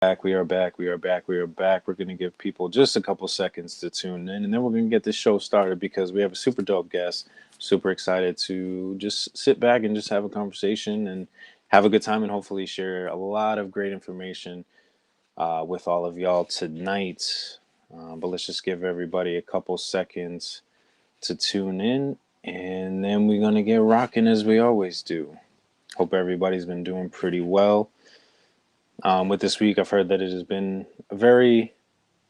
We are back. We are back. We are back. We're going to give people just a couple seconds to tune in, and then we're going to get this show started because we have a super dope guest. Super excited to just sit back and just have a conversation and have a good time and hopefully share a lot of great information with all of y'all tonight. But let's just give everybody a couple seconds to tune in, and then we're going to get rocking as we always do. Hope everybody's been doing pretty well. With this week, I've heard that it has been a very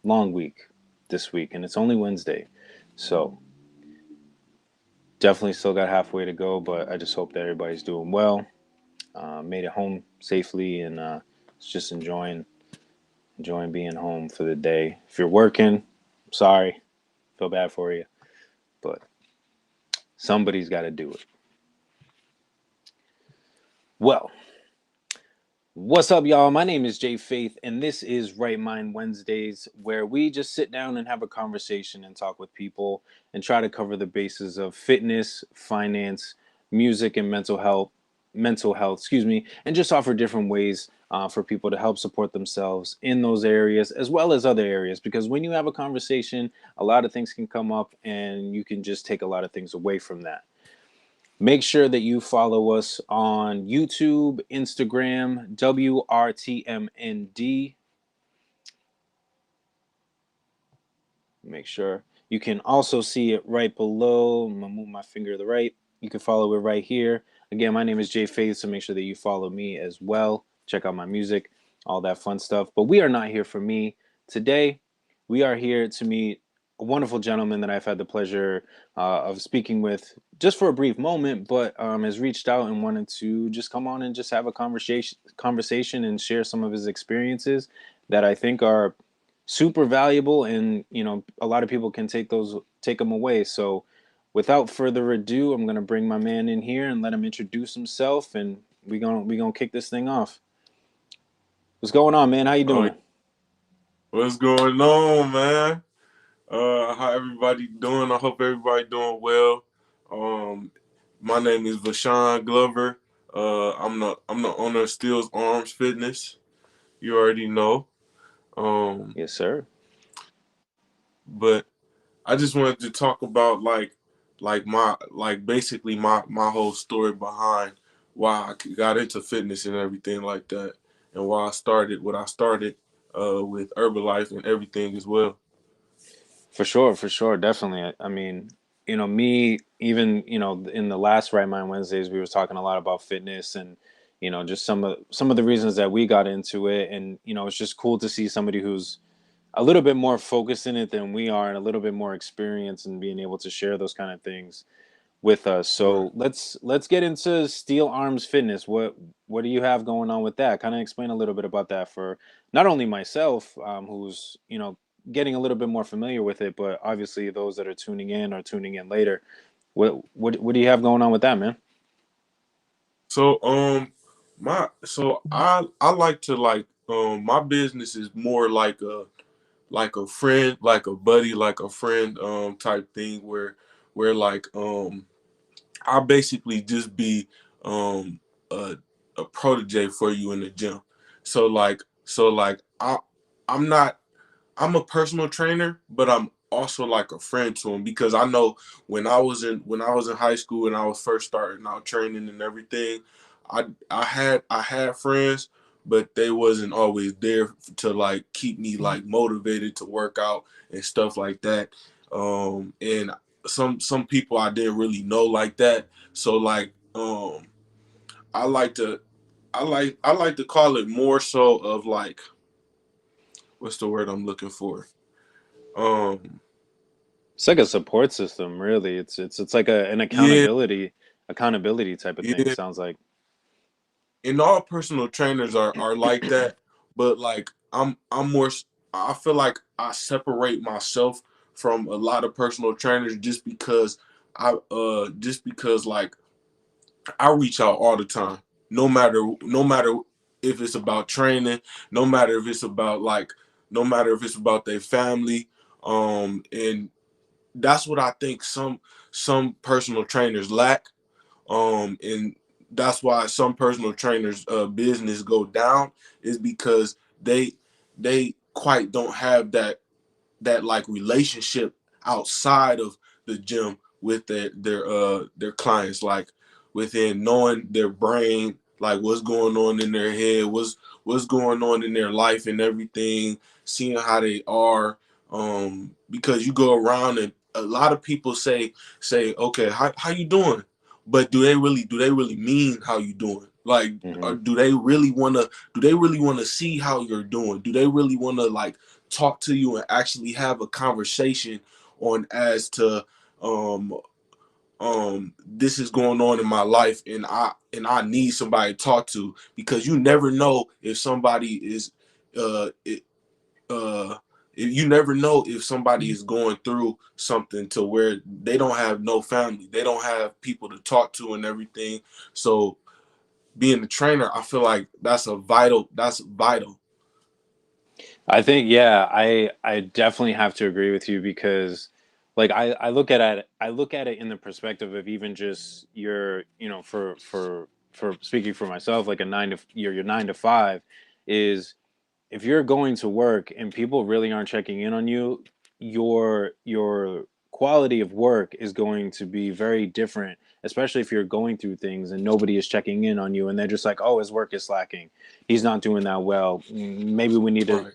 long week this week, and it's only Wednesday. So definitely still got halfway to go, but I just hope that everybody's doing well, made it home safely, and just enjoying being home for the day. If you're working, sorry, feel bad for you, but somebody's got to do it. Well, what's up, y'all? My name is Jay Faith, and this is Right Mind Wednesdays, where we just sit down and have a conversation and talk with people and try to cover the bases of fitness, finance, music, and mental health, and just offer different ways for people to help support themselves in those areas as well as other areas. Because when you have a conversation, a lot of things can come up, and you can just take a lot of things away from that. Make sure that you follow us on YouTube, Instagram, WRTMND. Make sure you can also see it right below. I'm gonna move my finger to the right. You can follow it right here. Again, my name is Jay Faith, so make sure that you follow me as well. Check out my music, all that fun stuff. But we are not here for me today. We are here to meet a wonderful gentleman that I've had the pleasure of speaking with just for a brief moment, but has reached out and wanted to just come on and just have a conversation and share some of his experiences that I think are super valuable, and a lot of people can take them away. So without further ado, I'm going to bring my man in here and let him introduce himself, and we going to kick this thing off. What's going on, man? How you Oh, doing? what's going on, man? How everybody doing? I hope everybody doing well. Um, my name is Vashawn Glover. I'm the owner of Steel's Arms Fitness. You already know. Um, Yes, sir. but I just wanted to talk about basically my whole story behind why I got into fitness and everything like that, and why I started what I started with Herbalife and everything as well. For sure, definitely. I mean, me, even, in the last Right Mind Wednesdays, we were talking a lot about fitness and, just some of the reasons that we got into it. And, it's just cool to see somebody who's a little bit more focused in it than we are and a little bit more experience in being able to share those kind of things with us. Right. So let's get into Steel Arms Fitness. What do you have going on with that? Kind of explain a little bit about that for not only myself, who's getting a little bit more familiar with it, but obviously those that are tuning in or tuning in later. What do you have going on with that, man? So I like to my business is more like a friend, like a buddy, like a friend type thing where I basically just be um a a protege for you in the gym. So I'm not I'm a personal trainer, but I'm also like a friend to him because I know when I was in high school and I was first starting out training and everything, I had friends, but they wasn't always there to like keep me like motivated to work out and stuff like that. And some people I didn't really know like that. So I like to I like to call it more so of like what's the word I'm looking for? Um, It's like a support system, really. It's like an yeah, accountability type of thing. yeah. Sounds like. And all personal trainers are like that, but like I'm more. I feel like I separate myself from a lot of personal trainers just because like I reach out all the time, no matter if it's about training, no matter if it's about like no matter if it's about their family, and that's what I think some personal trainers lack, and that's why some personal trainers business go down is because they quite don't have that like relationship outside of the gym with their clients, like within knowing their brain, like what's going on in their head, what's going on in their life and everything, seeing how they are. Because you go around and a lot of people say, okay, how you doing? But do they really mean how you doing? Like, Mm-hmm. or do they really wanna see how you're doing? Do they really wanna like talk to you and actually have a conversation on as to um this is going on in my life, and I need somebody to talk to, because you never know if somebody is it, uh you never know if somebody is going through something to where they don't have no family, they don't have people to talk to and everything. So being a trainer, I feel like that's vital. I think, yeah, I definitely have to agree with you because like I look at it in the perspective of even just your, for speaking for myself, like your 9 to 5 is, if you're going to work and people really aren't checking in on you, your quality of work is going to be very different, especially if you're going through things and nobody is checking in on you and they're just like, oh, his work is slacking. He's not doing that well. Maybe we need to, Right.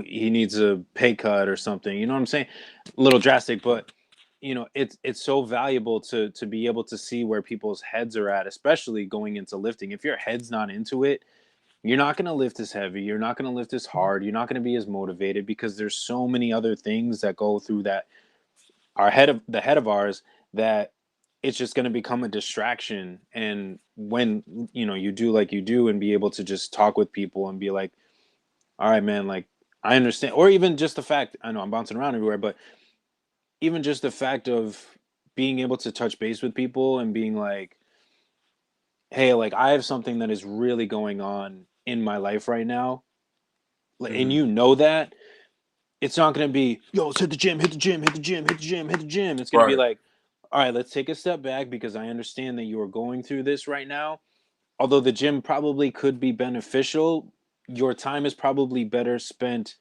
he needs a pay cut or something. You know what I'm saying? A little drastic, but it's so valuable to be able to see where people's heads are at, especially going into lifting. If your head's not into it, you're not going to lift as heavy, you're not going to lift as hard, you're not going to be as motivated, because there's so many other things that go through that head of ours, that it's just going to become a distraction. And when you do like you do and be able to just talk with people and be like, all right, man, like, I understand. Or even just the fact, I know I'm bouncing around everywhere, but even just the fact of being able to touch base with people and being like, hey, like, I have something that is really going on in my life right now, and Mm-hmm. that it's not going to be, yo, let's hit the gym, hit the gym, hit the gym, hit the gym, hit the gym. It's going to be Right. like, all right, let's take a step back because I understand that you are going through this right now. Although the gym probably could be beneficial, your time is probably better spent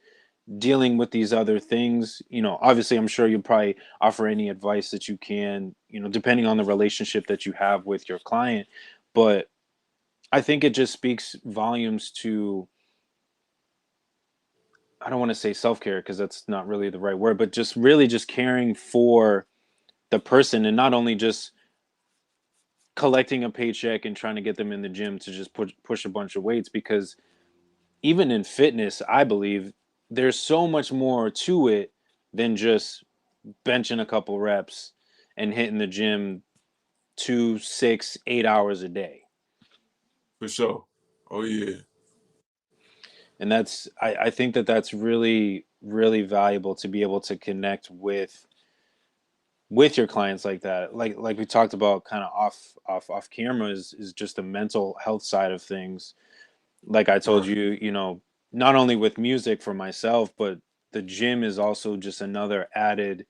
dealing with these other things. Obviously, I'm sure you'll probably offer any advice that you can, depending on the relationship that you have with your client. But I think it just speaks volumes to, I don't want to say self-care because that's not really the right word, but just really just caring for the person, and not only just collecting a paycheck and trying to get them in the gym to just push a bunch of weights. Because even in fitness, I believe there's so much more to it than just benching a couple reps and hitting the gym 2, 6, 8 hours a day. For sure. Oh yeah. And I think that that's really, really valuable to be able to connect with your clients like that. Like we talked about kind of off camera, is just the mental health side of things. Like I told Right. you, not only with music for myself, but the gym is also just another added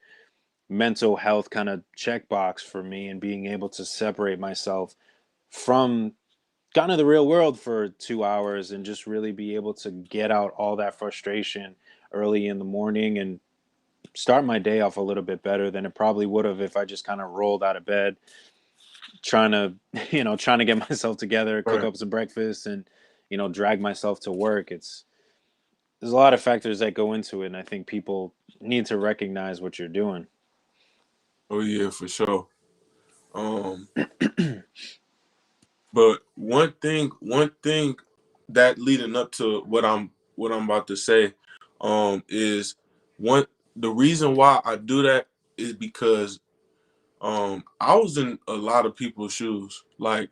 mental health kind of checkbox for me, and being able to separate myself from kind of the real world for 2 hours and just really be able to get out all that frustration early in the morning and start my day off a little bit better than it probably would have if I just kind of rolled out of bed trying to trying to get myself together, cook Right. up some breakfast, and drag myself to work. There's a lot of factors that go into it, and I think people need to recognize what you're doing. Oh yeah, for sure. Um, but one thing that leading up to what I'm about to say, is one the reason why I do that is because I was in a lot of people's shoes, like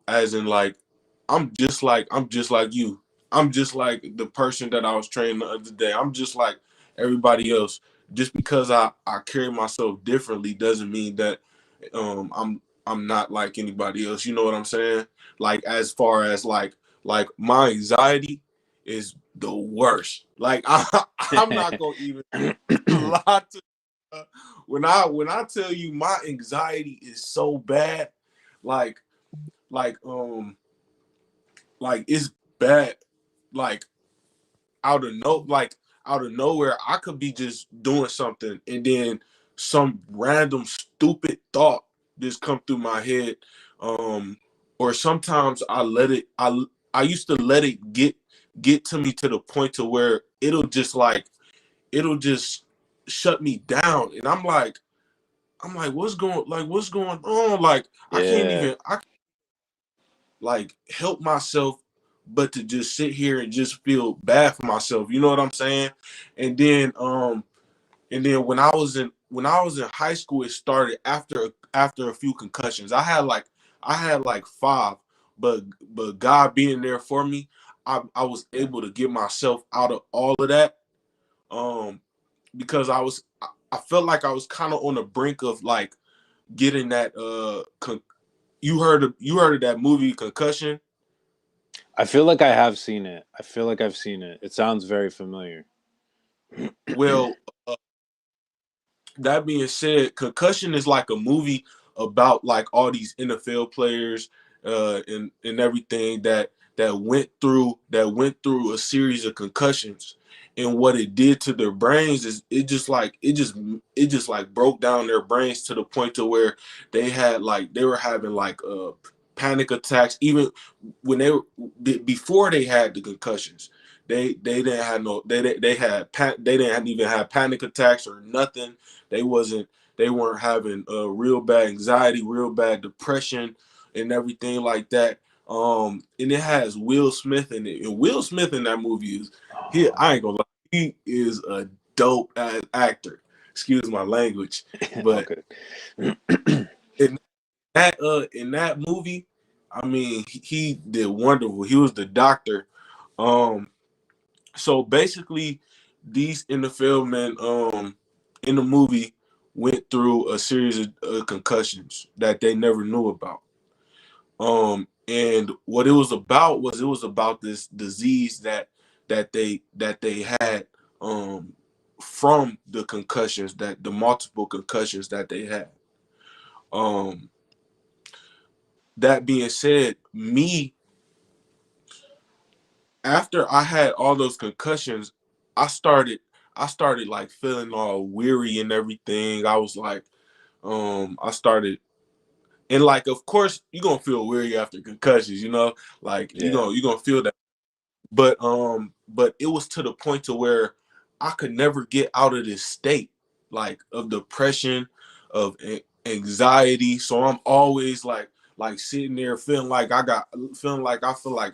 as in like I'm just like you. I'm just like the person that I was training the other day. I'm just like everybody else. Just because I carry myself differently doesn't mean that I'm not like anybody else. You know what I'm saying? Like as far as like my anxiety is the worst. Like I'm not gonna even lie to when I tell you my anxiety is so bad, like like um like it's bad. Like out of no like out of nowhere, I could be just doing something, and then some random stupid thought just come through my head. Um, or sometimes I used to let it get to me to the point to where it'll just shut me down, and I'm like, what's going on? Like, Yeah. I like help myself, but to just sit here and just feel bad for myself. You know what I'm saying? And then when I was in high school, it started after a few concussions. I had like five, but God being there for me, I was able to get myself out of all of that. Um, because I felt like I was kind of on the brink of like getting that you heard of that movie Concussion? I feel like I have seen it. I feel like I've seen it. It sounds very familiar. Well, that being said, Concussion is like a movie about like all these NFL players and everything that went through a series of concussions, and what it did to their brains is it just like broke down their brains to the point to where they were having like panic attacks even when before they had the concussions. They didn't have no they didn't even have panic attacks or nothing. They weren't having real bad anxiety, real bad depression, and everything like that. And it has Will Smith in it, and Will Smith in that movie is he. I ain't gonna lie, he is a dope ass actor. Excuse my language, but Okay. in in that movie, I mean, he did wonderful. He was the doctor. Um, so basically, these NFL men in the movie went through a series of concussions that they never knew about. And what it was about this disease that they had um from the concussions, that the multiple concussions that they had. Um, that being said, me, after I had all those concussions, I started I started like feeling all weary and everything. I was like, I started, and like, of course you're gonna feel weary after concussions, like Yeah. you're gonna feel that. But it was to the point to where I could never get out of this state, like, of depression, of anxiety. So I'm always like sitting there feeling like I feel like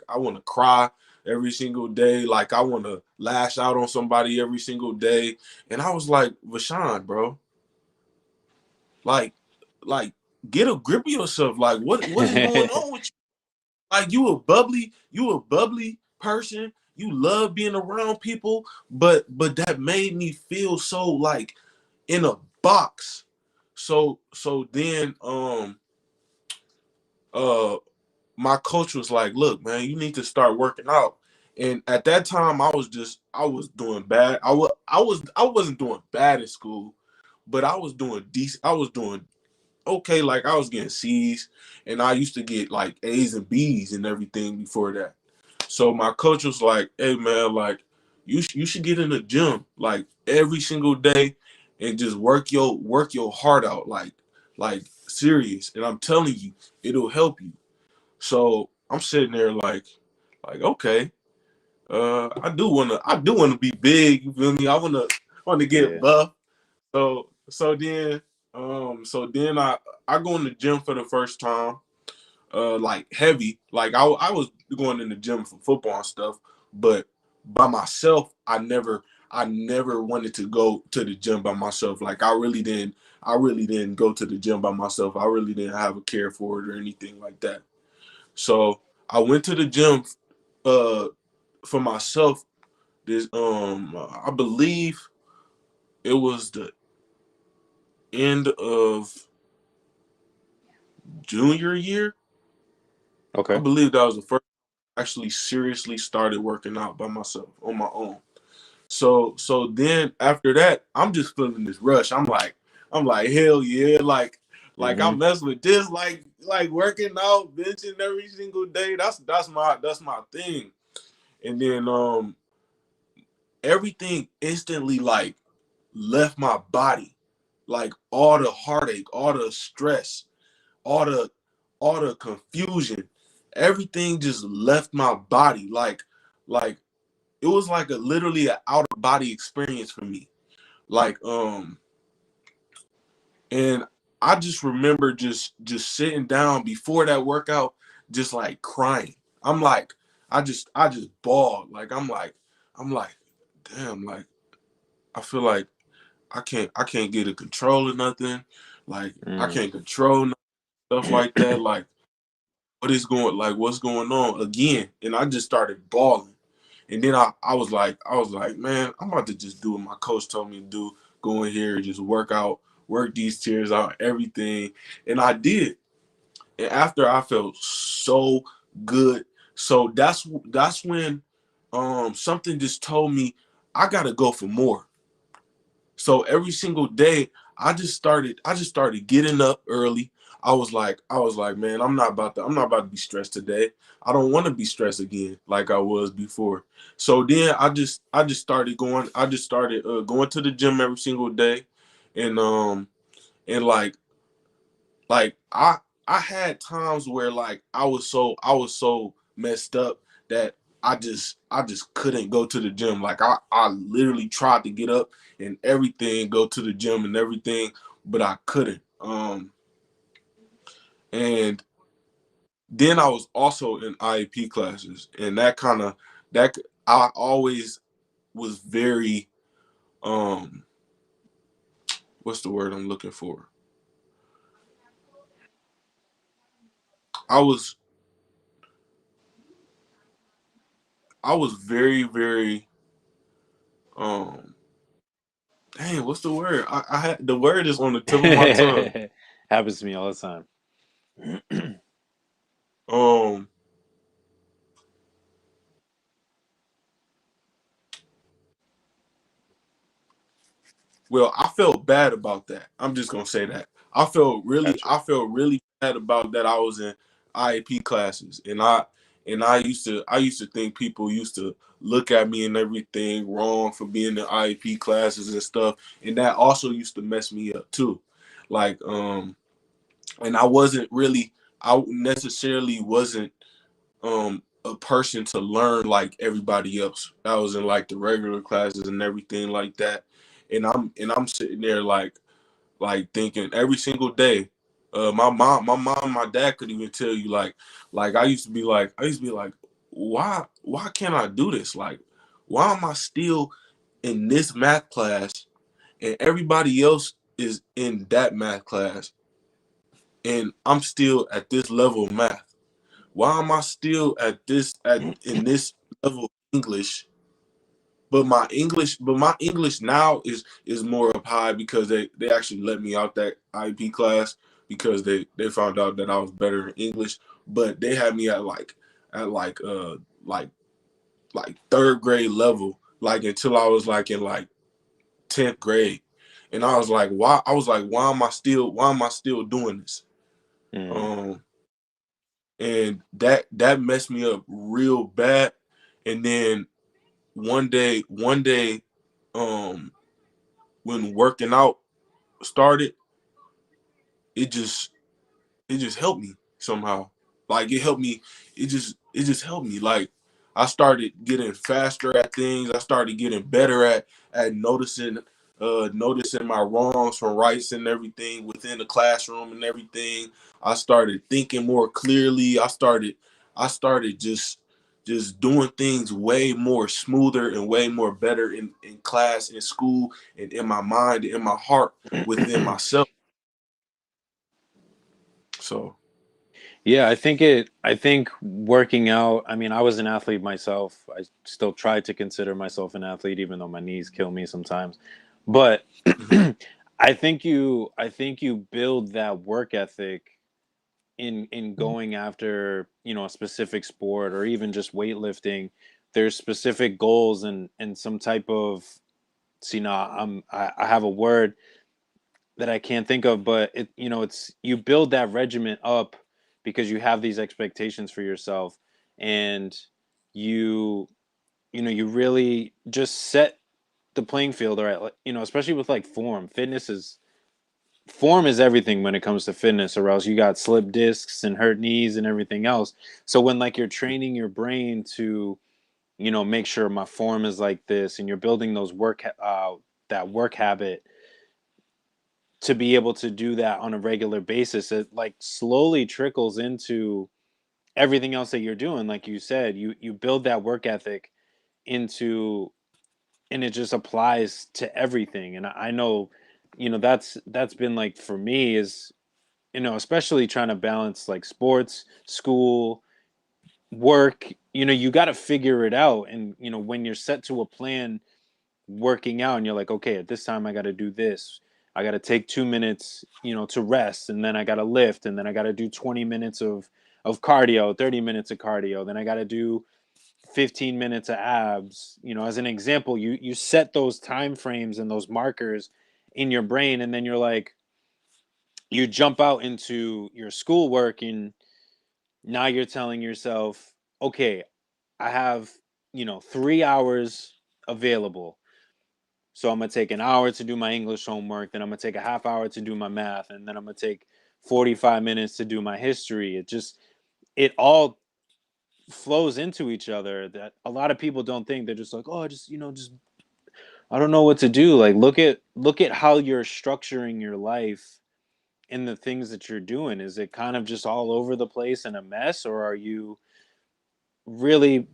I want to cry every single day, like I want to lash out on somebody every single day. And I was like, Vashawn, bro, like like get a grip of yourself. Like, what is going on with you? Like, you a bubbly person. You love being around people, but that made me feel so like in a box. So then uh my coach was like, look, man, you need to start working out. And at that time I was doing bad. I wasn't doing bad in school, but I was doing decent. I was doing okay. Like, I was getting C's, and I used to get like A's and B's and everything before that. So my coach was like, "Hey man, like, you should get in the gym like every single day and just work your heart out, like serious. And I'm telling you, it'll help you." So I'm sitting there like okay, I do wanna be big. You feel me? I wanna get Yeah. buff. So then I go in the gym for the first time, like heavy. Like, I was going in the gym for football and stuff, but by myself, I never wanted to go to the gym by myself. Like, I really didn't go to the gym by myself. I really didn't have a care for it or anything like that. So I went to the gym uh for myself. This I believe it was the end of junior year. I Okay. believe that was the first I actually seriously started working out by myself on my own. So then after that, I'm just feeling this rush. I'm like hell yeah, like Hmm. I'm messing with this, like working out, benching every single day. That's my thing. And then everything instantly like left my body. Like all the heartache, all the stress, all the all the confusion, everything just left my body. Like it was like a literally an out of body experience for me. Like and I just remember just sitting down before that workout, just like crying. I'm like, I just bawled. Like I'm like, damn, like I feel like I can't get a control of nothing. Like I Mm. can't control stuff like that. Like what's going on again? And I just started bawling. And then I was like, man, I'm about to just do what my coach told me to do. Go in here and just work these tears out, everything. And I did. And after I felt so good. So that's when something just told me I gotta go for more. So every single day, I just started getting up early. I was like, man, I'm not about to be stressed today. I don't want to be stressed again like I was before. So then I just started going. I just started going to the gym every single day, and like I had times where like I was so messed up that I just couldn't go to the gym. Like I literally tried to get up and everything, go to the gym and everything, but I couldn't. And then I was also in IEP classes, and that I always was very um what's the word I'm looking for? I was I was very um dang, what's the word? I had the word is on the tip of my tongue. Happens to me all the time. Um, well, I felt bad about that. I'm just gonna say that. Gotcha. I felt really bad about that. I was in IEP classes, and I used to think people used to look at me and everything wrong for being in IEP classes and stuff, and that also used to mess me up too. Like, and I necessarily wasn't a person to learn like everybody else. I was in like the regular classes and everything like that. And I'm sitting there like thinking every single day. My mom, my dad could even tell you like I used to be like, why can't I do this? Like, why am I still in this math class and everybody else is in that math class and I'm still at this level of math? Why am I still at this at in this level of English? But my English now is more up high because they actually let me out that IB class because they found out that I was better in English. But they had me at like like third grade level, like until I was like in like 10th grade. And I was like, why am I still doing this? Mm. Um and that messed me up real bad. And then one day, um, when working out started, it just it just helped me somehow. Like it helped me. It just helped me. Like I started getting faster at things. I started getting better at noticing my wrongs from rights and everything within the classroom and everything. I started thinking more clearly. I started just doing things way more smoother and way more better in class, in school, and in my mind, in my heart, within myself. So Yeah, I think working out, I mean, I was an athlete myself. I still try to consider myself an athlete even though my knees kill me sometimes. But mhm, I think you build that work ethic in going after, a specific sport or even just weightlifting. There's specific goals and some type of, see, now I have a word that I can't think of, but it's you build that regiment up because you have these expectations for yourself, and you you really just set the playing field, right? Like, especially with like form is everything when it comes to fitness, or else you got slip discs and hurt knees and everything else. So when like you're training your brain to, make sure my form is like this, and you're building those that work habit to be able to do that on a regular basis, it like slowly trickles into everything else that you're doing. Like you said, you build that work ethic into, and it just applies to everything. And I know, that's been like for me is, especially trying to balance like sports, school, work, you got to figure it out. And, when you're set to a plan working out and you're like, okay, at this time I got to do this. I got to take 2 minutes, to rest. And then I got to lift. And then I got to do 20 minutes of cardio, 30 minutes of cardio. Then I got to do 15 minutes of abs. As an example, you set those time frames and those markers in your brain. And then you're like, you jump out into your schoolwork, and now you're telling yourself, okay, I have, 3 hours available. So I'm gonna take an hour to do my English homework, then I'm gonna take a half hour to do my math, and then I'm gonna take 45 minutes to do my history. It all flows into each other, that a lot of people don't think. They're just like, oh, just I don't know what to do. Like look at how you're structuring your life and the things that you're doing. Is it kind of just all over the place and a mess, or are you really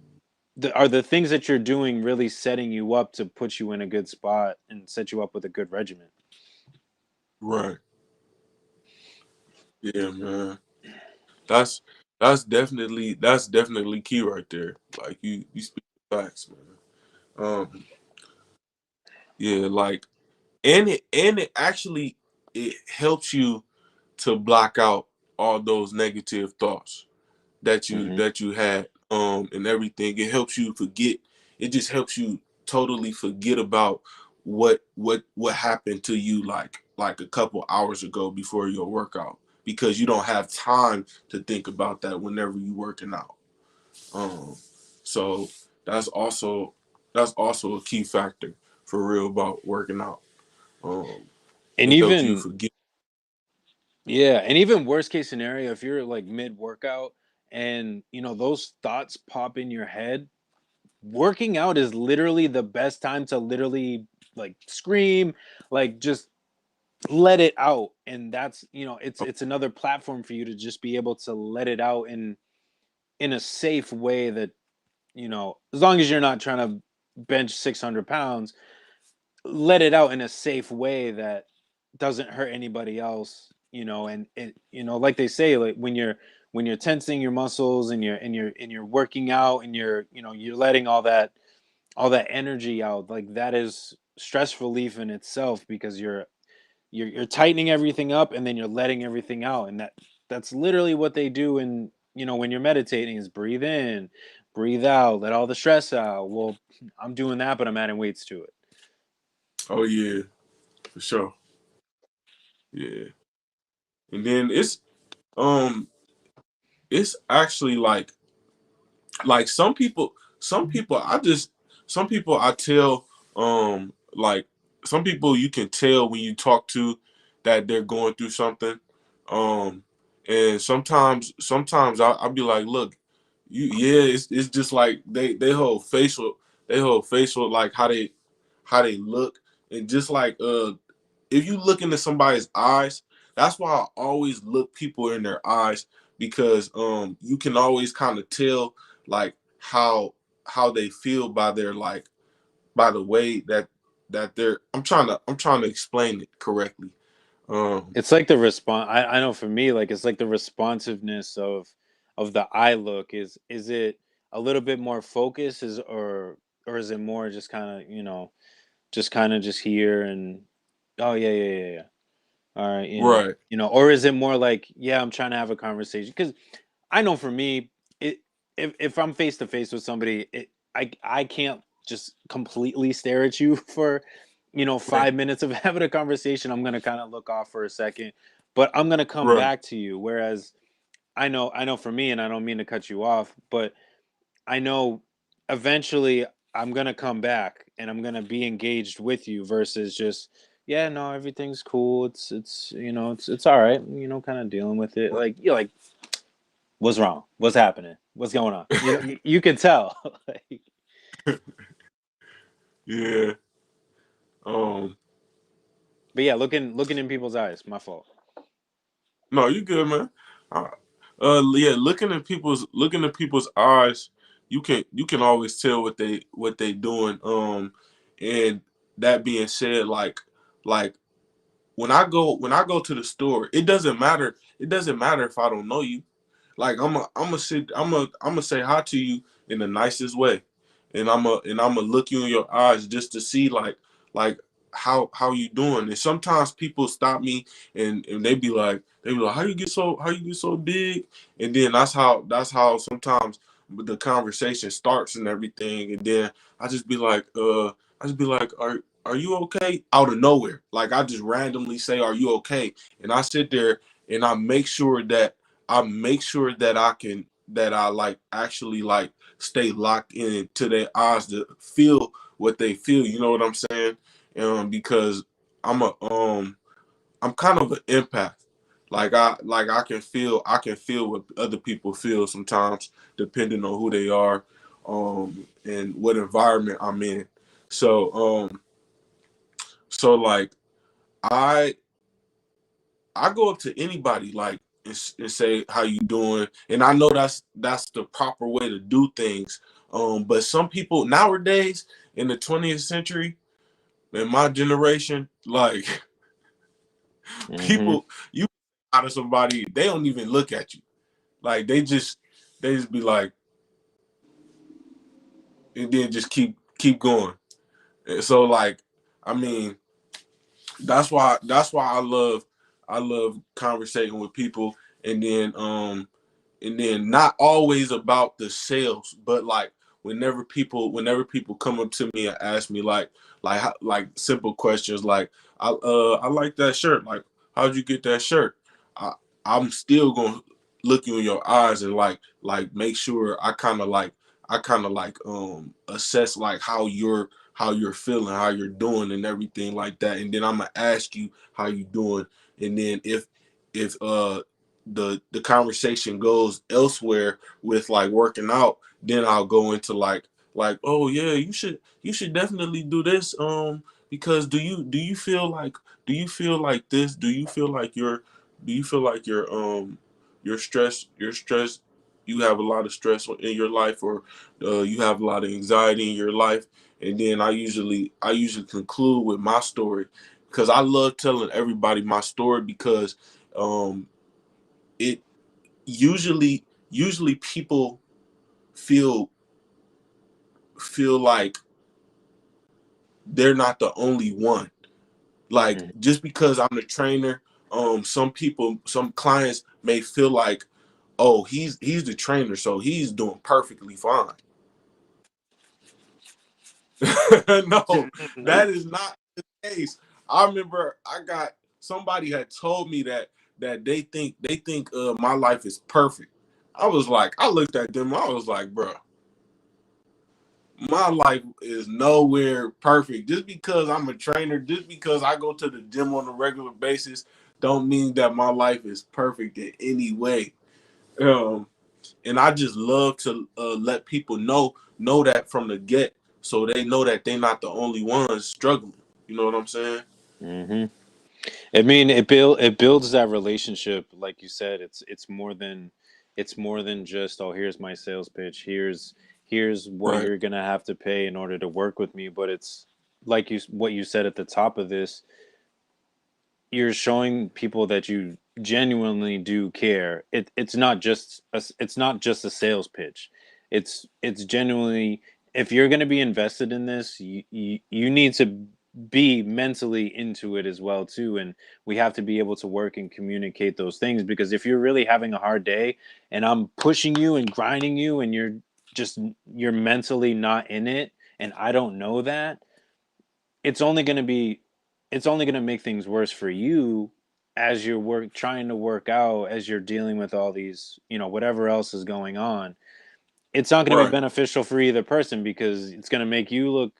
are the things that you're doing really setting you up to put you in a good spot and set you up with a good regimen? Right. Yeah, man. That's that's definitely key right there. Like you speak the facts, man. Yeah, like and it actually it helps you to block out all those negative thoughts Hmm. that you had and everything. It helps you forget. It just helps you totally forget about what happened to you like a couple hours ago before your workout, because you don't have time to think about that whenever you working out. um so that's also that's also a key factor for real about working out. um And it helps you even forget. Yeah, and even worst case scenario, if you're like mid workout and those thoughts pop in your head, working out is literally the best time to literally like scream, like just let it out. And that's, it's another platform for you to just be able to let it out in a safe way that, as long as you're not trying to bench 600 pounds, let it out in a safe way that doesn't hurt anybody else. And it, like they say, like when you're tensing your muscles and you're working out, and you're letting all that energy out, like that is stress relief in itself, because you're tightening everything up and then you're letting everything out. And that's literally what they do. And when you're meditating, is breathe in, breathe out, let all the stress out. Well, I'm doing that, but I'm adding weights to it. Oh yeah, for sure. Yeah. And then um it's actually like some people I tell, like some people you can tell when you talk to that they're going through something. um and sometimes I'll be like, look, you, yeah, it's just like they whole facial like how they look. And just like if you look into somebody's eyes, that's why I always look people in their eyes, because you can always kind of tell like how they feel by their like by the way that they're I'm trying to explain it correctly. um It's like the response. I know for me, like it's like the responsiveness of the eye look. Is it a little bit more focused, or is it more just kind of just here and oh yeah, yeah, yeah, yeah. All right, right. or is it more like, yeah, I'm trying to have a conversation? Because I know for me, it if I'm face to face with somebody, I can't just completely stare at you for, Right. 5 minutes of having a conversation. I'm gonna kind of look off for a second, but I'm gonna come Right. back to you. Whereas I know for me, and I don't mean to cut you off, but I know eventually. I'm gonna come back and I'm gonna be engaged with you versus just, yeah, no, everything's cool. It's it's all right. Kind of dealing with it. Like you're like, what's wrong? What's happening? What's going on? You can tell. Like, Yeah. Um. but yeah, looking in people's eyes. My fault. No, you good, man. Uh, yeah. Looking at people's eyes, you can always tell what they doing. And that being said, like when I go to the store, it doesn't matter. It doesn't matter if I don't know you. Like I'm gonna say hi to you in the nicest way, and I'm gonna look you in your eyes just to see like how you doing. And sometimes people stop me and they be like how you get so big, and then that's how sometimes the conversation starts and everything, and then I just be like are you okay, out of nowhere. Like I just randomly say are you okay, and I sit there and I make sure that I like actually like stay locked into their eyes to feel what they feel. You know what I'm saying? Because I'm a I'm kind of an empath. Like I can feel what other people feel sometimes, depending on who they are, and what environment I'm in. So like I I go up to anybody like and say how you doing, and I know that's the proper way to do things. But some people nowadays in the 20th century, in my generation, like Hmm. people, you out of somebody, they don't even look at you. Like they just be like, and then just keep going. And so like, I mean, that's why I love conversating with people, and then not always about the sales, but like whenever people come up to me and ask me like simple questions like I like that shirt, like how'd you get that shirt. I I'm still gonna look you in your eyes and like make sure I kind of like assess like how you're feeling, how you're doing and everything like that, and then I'm gonna ask you how you doing, and then if the conversation goes elsewhere with like working out, then I'll go into like oh yeah, you should definitely do this, because do you feel like this, do you feel like you're stressed, you have a lot of stress in your life, or you have a lot of anxiety in your life. And then I usually conclude with my story, because I love telling everybody my story, because um it usually people feel like they're not the only one. Like just because I'm the trainer, some clients may feel like, oh, he's the trainer, so he's doing perfectly fine. No, Nope. that is not the case. I remember I got somebody had told me that they think my life is perfect. I looked at them, I was like, bro, my life is nowhere perfect. Just because I'm a trainer, just because I go to the gym on a regular basis, don't mean that my life is perfect in any way. Um, and I just love to let people know that from the get, so they know that they're not the only ones struggling. You know what I'm saying? Hmm. I mean, it builds that relationship, like you said. It's more than just, oh, here's my sales pitch. Here's what Right. you're gonna have to pay in order to work with me. But it's like what you said at the top of this. You're showing people that you genuinely do care. It's not just a sales pitch. It's genuinely, if you're going to be invested in this, you need to be mentally into it as well too, and we have to be able to work and communicate those things, because if you're really having a hard day and I'm pushing you and grinding you and just you're mentally not in it, and I don't know that, it's only going to be it's only going to make things worse for you as you're trying to work out, as you're dealing with all these, whatever else is going on. it's not going to be Right. beneficial for either person because it's going to make you look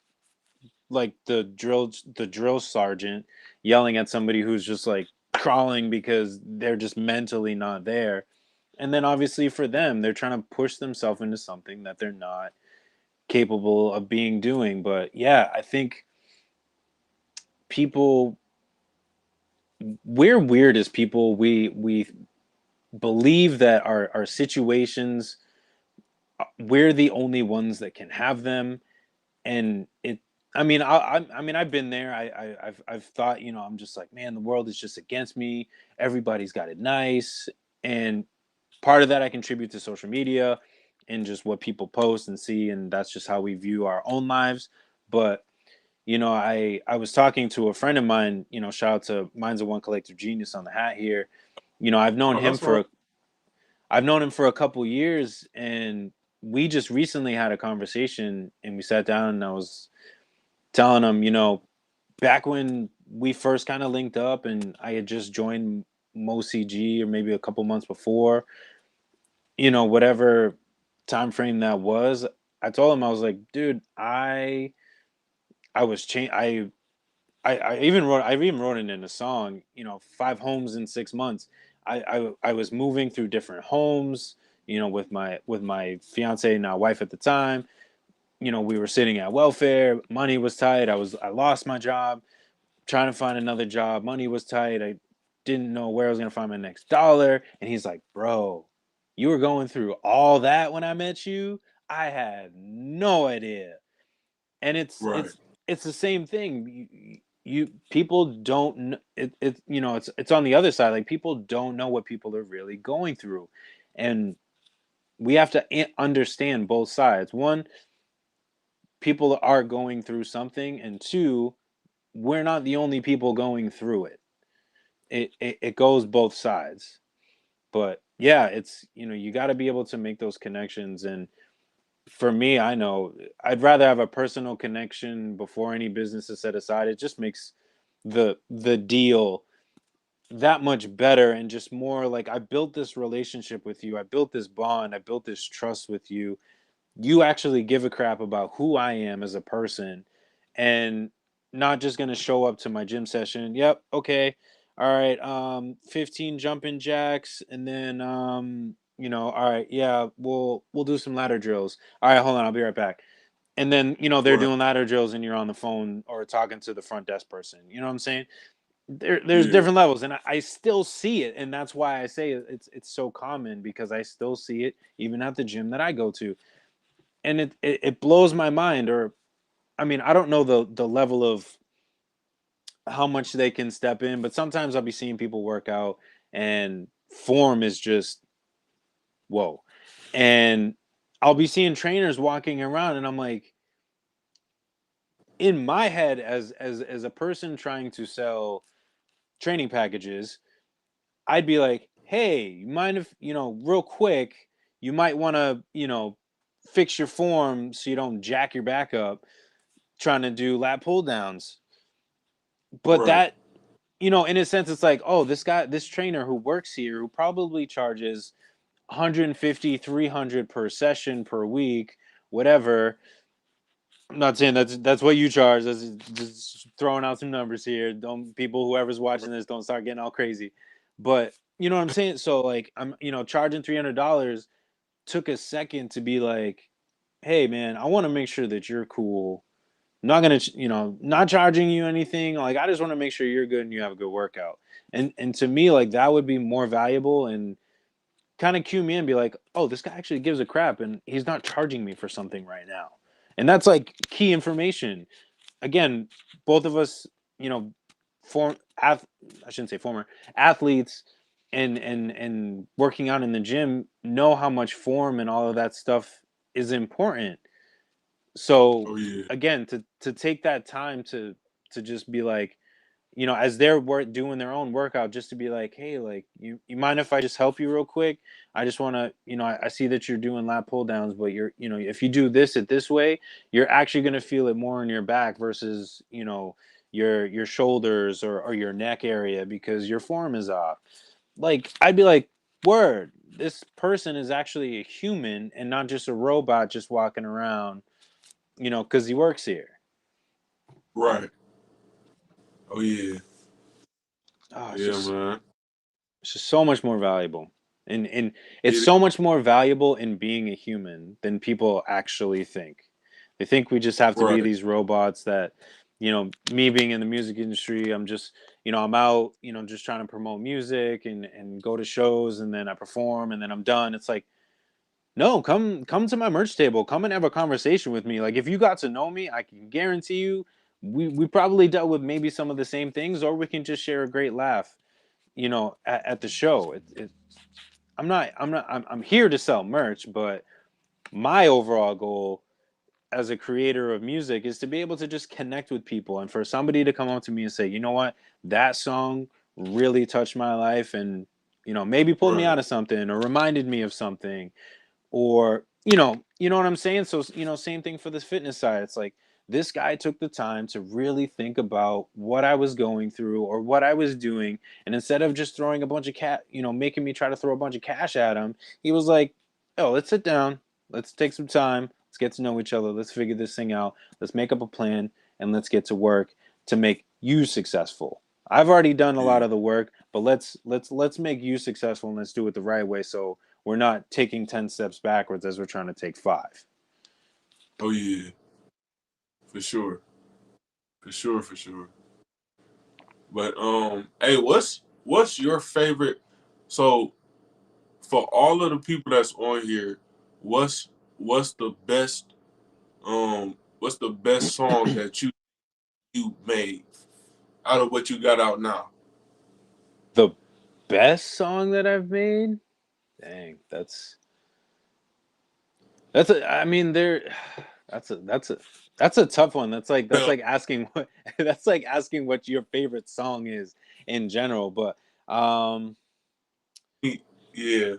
like the drill sergeant yelling at somebody who's just like crawling because they're just mentally not there. And then obviously for them, they're trying to push themselves into something that they're not capable of being doing. But yeah, I think people we're weird as people. We believe that our situations, we're the only ones that can have them, and it. I mean, I mean, I've been there. I've thought, I'm just like, man, the world is just against me. Everybody's got it nice, and part of that I contribute to social media and just what people post and see, and that's just how we view our own lives. But I was talking to a friend of mine. Shout out to Minds of One Collective Genius on the hat here. I've known Oh, him that's right. for a couple years, and we just recently had a conversation, and we sat down, and I was telling him, back when we first kind of linked up, and I had just joined MoCG, or maybe a couple months before, whatever time frame that was. I told him, I was like, dude, I was changed. I even wrote it in a song. 5 homes in 6 months. I was moving through different homes. With my fiance, now wife at the time. We were sitting at welfare. Money was tight. I lost my job, trying to find another job. Money was tight. I didn't know where I was gonna find my next dollar. And he's like, bro, you were going through all that when I met you. I had no idea. And it's Right. it's it's the same thing. You people don't it's on the other side. Like, people don't know what people are really going through, and we have to understand both sides. One, people are going through something, and two, we're not the only people going through it. It goes both sides. But yeah, it's you got to be able to make those connections. And for me, I know I'd rather have a personal connection before any business is set aside. It just makes the deal that much better, and just more like, I built this relationship with you, I built this bond, I built this trust with you. You actually give a crap about who I am as a person, and not just going to show up to my gym session. Yep, okay. All right, 15 jumping jacks, and then all right, yeah, we'll do some ladder drills. All right, hold on, I'll be right back. And then, they're Right. doing ladder drills, and you're on the phone or talking to the front desk person. You know what I'm saying? There's Yeah. different levels, and I still see it, and that's why I say it's so common, because I still see it even at the gym that I go to. And it blows my mind. Or, I mean, I don't know the level of how much they can step in, but sometimes I'll be seeing people work out, and form is just whoa. And I'll be seeing trainers walking around, and I'm like, in my head, as a person trying to sell training packages, I'd be like, hey, you mind if, real quick, you might want to, fix your form so you don't jack your back up trying to do lat pull downs. But Right. that, in a sense, it's like, oh, this trainer who works here, who probably charges 150, 300 per session per week, whatever. I'm not saying that's what you charge. That's just throwing out some numbers here. Don't, people, whoever's watching this, don't start getting all crazy. But you know what I'm saying? So, like, I'm, charging $300, took a second to be like, hey man, I want to make sure that you're cool. I'm not gonna, not charging you anything. Like, I just want to make sure you're good and you have a good workout. And to me, like, that would be more valuable, and kind of cue me in and be like, oh, this guy actually gives a crap, and he's not charging me for something right now. And that's like key information. Again, both of us, form I shouldn't say former athletes, and working out in the gym, know how much form and all of that stuff is important. So Oh yeah. again, to take that time to just be like, as they're doing their own workout, just to be like, hey, like, you mind if I just help you real quick? I just want to, I see that you're doing lat pull downs, but you're, if you do this way, you're actually going to feel it more in your back versus, your shoulders, or your neck area, because your form is off. Like, I'd be like, word, this person is actually a human and not just a robot just walking around, because he works here. Right. Oh yeah. Oh, Yeah, man. it's just so much more valuable. And it's It so much more valuable in being a human than people actually think. They think we just have to be right. these robots that, me being in the music industry, I'm just, I'm out, just trying to promote music and go to shows and then I perform and then I'm done. It's like, no, come to my merch table. Come and have a conversation with me. Like if you got to know me, I can guarantee you we probably dealt with maybe some of the same things or we can just share a great laugh, at the show. I'm here to sell merch, but my overall goal as a creator of music is to be able to just connect with people and for somebody to come up to me and say, you know what, that song really touched my life and maybe pulled me right. out of something or reminded me of something or you know what I'm saying. So same thing for this fitness side. It's like this guy took the time to really think about what I was going through or what I was doing, and instead of just throwing a bunch of making me try to throw a bunch of cash at him, he was like, oh, let's sit down, let's take some time, let's get to know each other, let's figure this thing out, let's make up a plan, and let's get to work to make you successful. I've already done a lot Yeah. of the work, but let's make you successful and let's do it the right way so we're not taking 10 steps backwards as we're trying to take five. Oh yeah. For sure. For sure. For sure. But hey, what's your favorite? So for all of the people that's on here, what's the best what's the best song that you made out of what you got out now? The best song that I've made? Dang, that's a I mean there that's a tough one. That's Well, like asking what that's like asking what your favorite song is in general, but um yeah,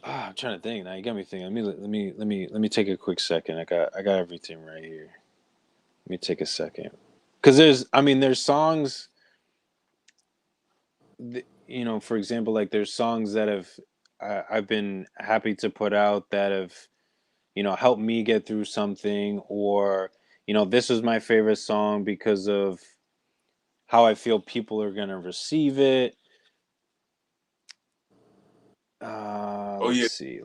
I'm trying to think. Now you got me thinking. Let me take a quick second. I got everything right here. Let me take a second. Cuz there's songs for example, like there's songs that I've been happy to put out that have, helped me get through something, or, this was my favorite song because of how I feel people are gonna receive it. oh Let's yeah, see.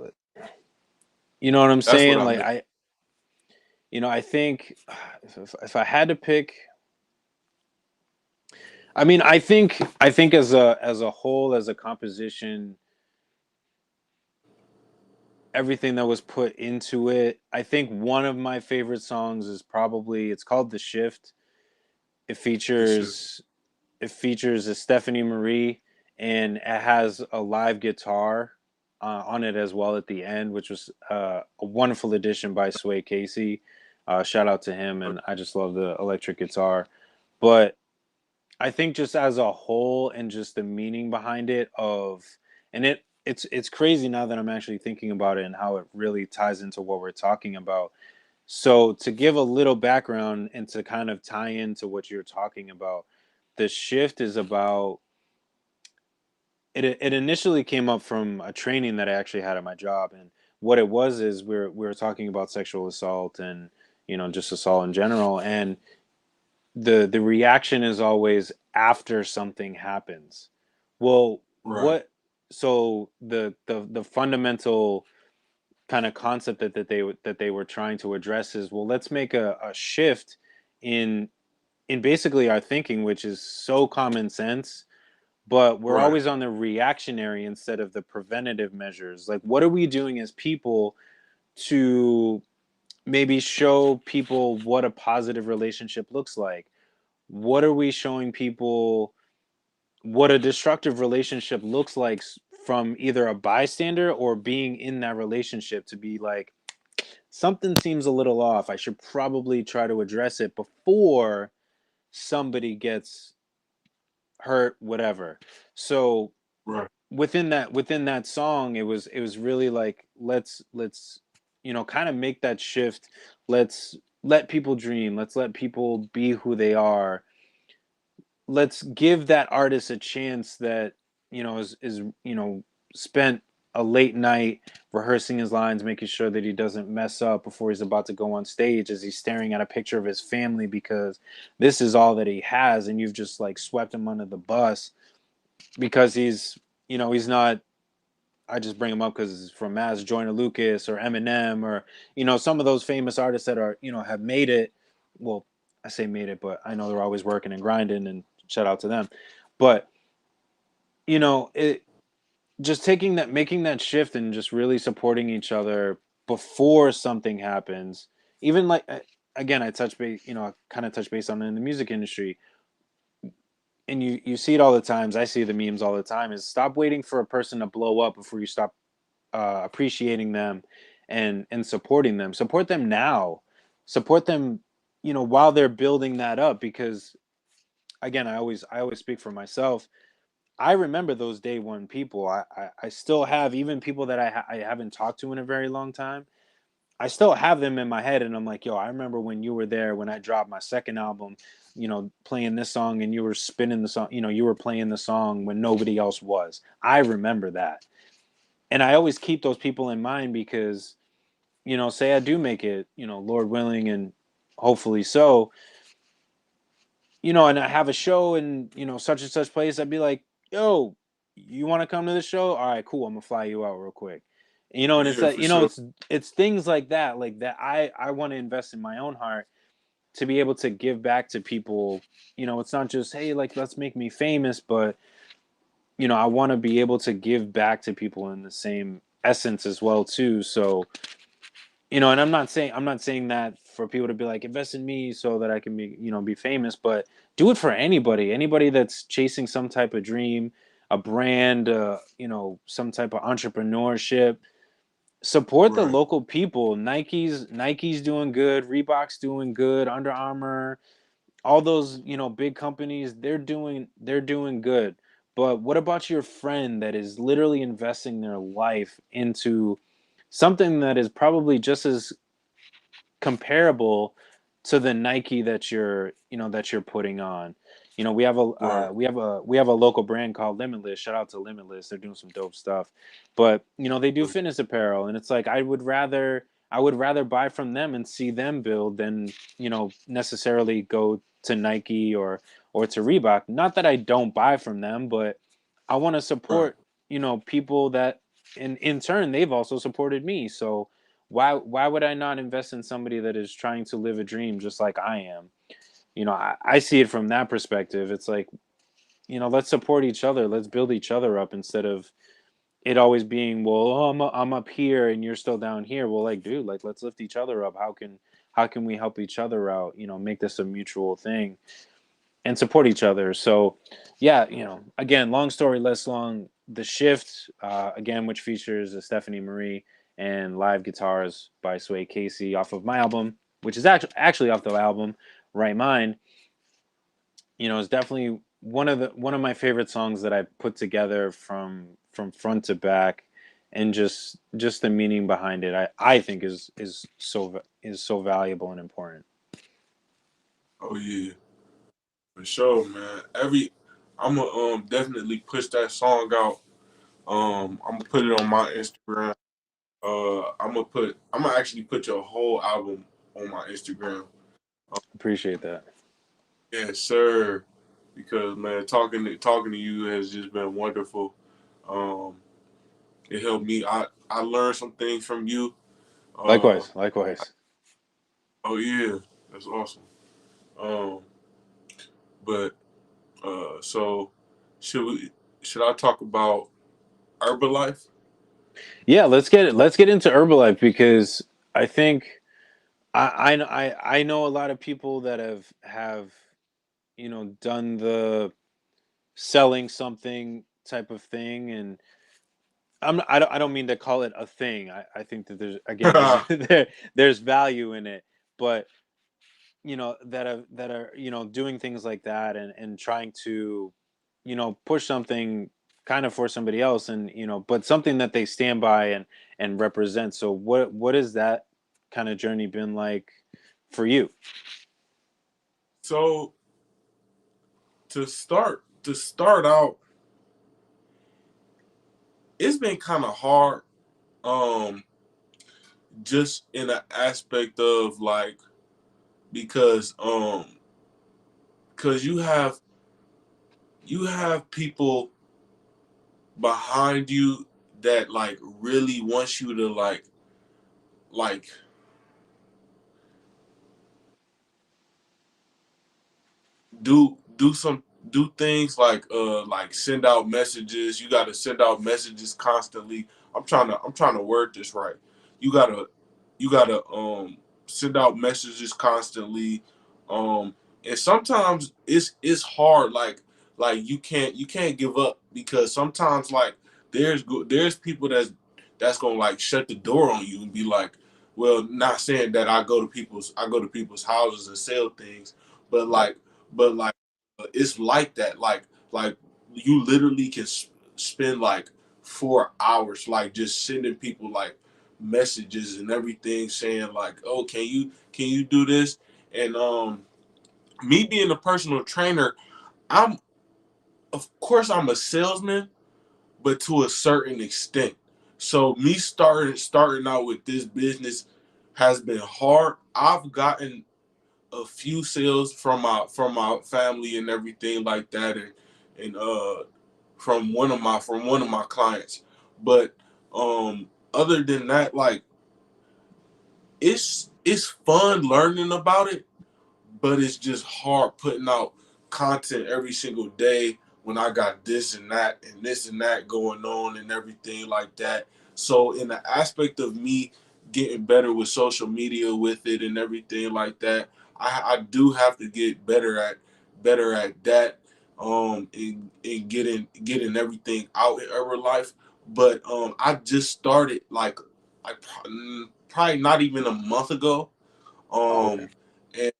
You know what I'm that's what saying? I Like meant. I think if I had to pick, I think as a whole, as a composition, everything that was put into it. I think one of my favorite songs is probably it's called The Shift. It For sure. features it features a Stephanie Marie and it has a live guitar on it as well at the end, which was a wonderful addition by Sway Casey. Shout out to him, and I just love the electric guitar. But I think just as a whole and just the meaning behind it and it's crazy now that I'm actually thinking about it and how it really ties into what we're talking about. So to give a little background and to kind of tie into what you're talking about, the shift is about it initially came up from a training that I actually had at my job, and what it was is we were talking about sexual assault and just assault in general, and the reaction is always after something happens. Well, Right, the fundamental kind of concept that they were trying to address is, well, let's make a shift in basically our thinking, which is so common sense, but we're right, always on the reactionary instead of the preventative measures. Like, what are we doing as people to maybe show people what a positive relationship looks like? What are we showing people what a destructive relationship looks like from either a bystander or being in that relationship, to be like, something seems a little off. I should probably try to address it before somebody gets hurt, whatever. So right, within that song, it was really like, let's kind of make that shift. Let's let people dream. Let's let people be who they are. Let's give that artist a chance that is spent a late night rehearsing his lines, making sure that he doesn't mess up before he's about to go on stage, as he's staring at a picture of his family because this is all that he has, and you've just like swept him under the bus because he's not. I just bring him up because it's from Mass Joyner Lucas or Eminem or some of those famous artists that are have made it. Well, I say made it, but I know they're always working and grinding, and shout out to them. But it just making that shift and just really supporting each other before something happens. Even like again, I touch base, I kind of touch base on it in the music industry, and you see it all the times. I see the memes all the time. Is stop waiting for a person to blow up before you stop appreciating them and supporting them. Support them now. Support them, while they're building that up. Because again, I always speak for myself. I remember those day one people. I still have even people that I haven't talked to in a very long time. I still have them in my head, and I'm like, yo, I remember when you were there when I dropped my second album. Playing this song, and you were spinning the song. You were playing the song when nobody else was. I remember that, and I always keep those people in mind because say I do make it, Lord willing, and hopefully so, and I have a show in, such and such place, I'd be like, yo, you want to come to the show? All right, cool. I'm gonna fly you out real quick. And it's Yeah, like, for sure. it's things like that. I want to invest in my own heart to be able to give back to people. It's not just, hey, like, let's make me famous, but I want to be able to give back to people in the same essence as well too. So and I'm not saying that for people to be like invest in me so that I can be famous, but do it for anybody that's chasing some type of dream, a brand, some type of entrepreneurship. Support the Right. local people. Nike's doing good, Reebok's doing good, Under Armour, all those big companies, they're doing good. But what about your friend that is literally investing their life into something that is probably just as comparable to the Nike that you're putting on. Right. We have a local brand called Limitless. Shout out to Limitless. They're doing some dope stuff. But they do fitness apparel, and it's like I would rather buy from them and see them build than necessarily go to Nike or to Reebok. Not that I don't buy from them, but I want to Right. support people that in turn they've also supported me. So why would I not invest in somebody that is trying to live a dream just like I am? I see it from that perspective. It's like, let's support each other. Let's build each other up instead of it always being, well, oh, I'm up here and you're still down here. Well, like, dude, like, let's lift each other up. How can we help each other out? Make this a mutual thing and support each other. So, yeah, again, long story less long. The Shift, again, which features Stephanie Marie and live guitars by Sway Casey off of my album, which is actually off the album Right Mind. Is definitely one of my favorite songs that I put together from front to back, and just the meaning behind it. I think is so valuable and important. Oh yeah, for sure, man. I'm gonna definitely push that song out. I'm gonna put it on my Instagram. I'm gonna actually put your whole album on my Instagram. Appreciate that. Yes, sir. Because man, talking to you has just been wonderful. Um, it helped me. I learned some things from you. Uh, Likewise, likewise. oh yeah, that's awesome. Um, but so should we? Should I talk about Herbalife? Yeah, let's get into Herbalife because I think I know a lot of people that have done the selling something type of thing, and I don't mean to call it a thing. I think that there's there's value in it, but that are doing things like that and trying to push something kind of for somebody else, and but something that they stand by and represent. So what has that kind of journey been like for you? So to start out, it's been kind of hard, um, just in the aspect of like because because you have people behind you that like really wants you to like do things like send out messages. You got to send out messages constantly. I'm trying to word this right. You gotta you gotta send out messages constantly. Um and sometimes it's hard, like you can't give up, because sometimes like there's people that's gonna like shut the door on you and be like, well, not saying that I go to people's houses and sell things, but Right. like it's like that, like you literally can spend like 4 hours like just sending people like messages and everything, saying like, oh, can you do this? And me being a personal trainer, I'm of course I'm a salesman, but to a certain extent. So me starting out with this business has been hard. I've gotten a few sales from my family and everything like that, and from one of my clients. But other than that, like it's fun learning about it, but it's just hard putting out content every single day when I got this and that and this and that going on and everything like that. So in the aspect of me getting better with social media with it and everything like that, I do have to get better at that, in getting everything out in urban life. But I just started like probably not even a month ago. Oh, okay. Um and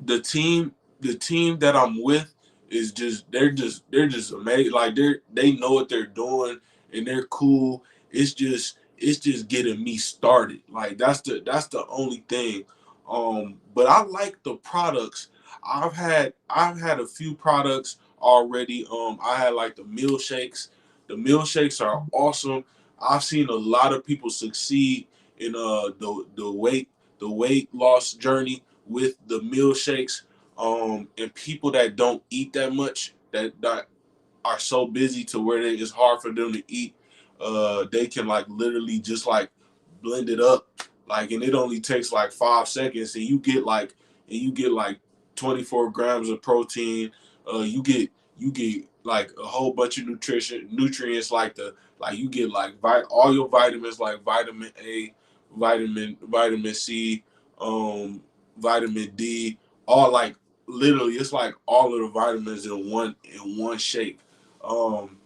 the team that I'm with is just they're just amazing. Like they know what they're doing and they're cool. It's just getting me started. Like that's the only thing. But I like the products. I've had a few products already. I had like the milkshakes. The milkshakes are awesome. I've seen a lot of people succeed in the weight loss journey with the milkshakes. And people that don't eat that much, that are so busy to where it's hard for them to eat, they can like literally just like blend it up, like, and it only takes like 5 seconds, and you get like 24 grams of protein. You get like a whole bunch of nutrients, like you get like all your vitamins, like vitamin A, vitamin C, um, vitamin D, all like literally it's like all of the vitamins in one shake. Um,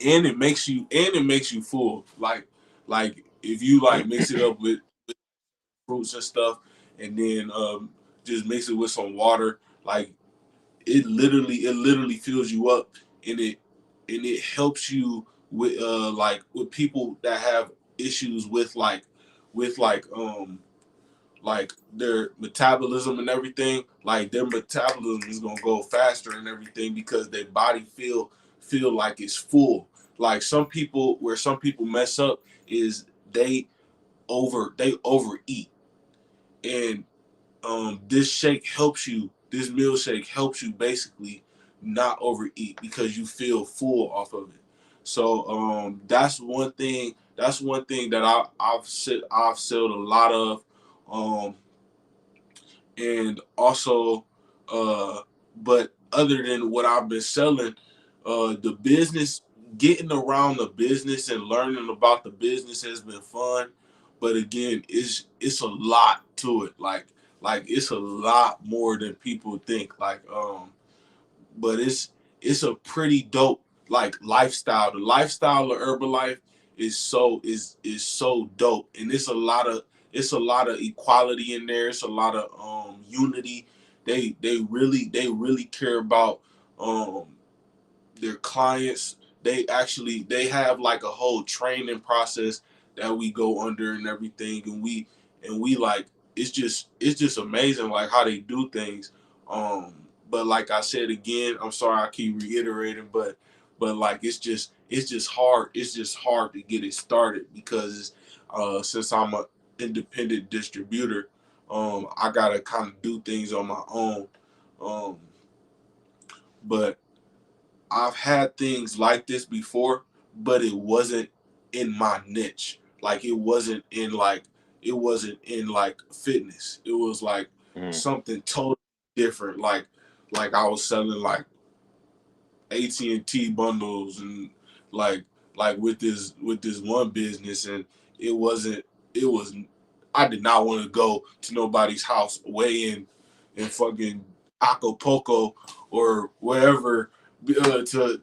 and it makes you full. Like if you like mix it up with fruits and stuff, and then just mix it with some water, like it literally fills you up, and it helps you with like with people that have issues with like their metabolism and everything. Like their metabolism is gonna go faster and everything because their body feel like it's full. Like some people mess up is they overeat, and this meal shake helps you basically not overeat because you feel full off of it. So that's one thing that I've sold a lot of. Um, and also but other than what I've been selling, the business, getting around the business and learning about the business has been fun. But again, it's a lot to it, like it's a lot more than people think, but it's a pretty dope like lifestyle. The lifestyle of Herbalife is so dope, and it's a lot of equality in there. It's a lot of unity. They really care about um their clients. They have like a whole training process that we go under and everything, and we like it's just amazing like how they do things. But like I said again, I'm sorry I keep reiterating, but like it's just hard. It's just hard to get it started because since I'm a independent distributor, I gotta kind of do things on my own. Um, but I've had things like this before, but it wasn't in my niche. Like it wasn't in like fitness. It was like Mm. something totally different. Like I was selling like AT&T bundles and like with this one business, and it wasn't it was I did not want to go to nobody's house way in fucking Acapulco or wherever to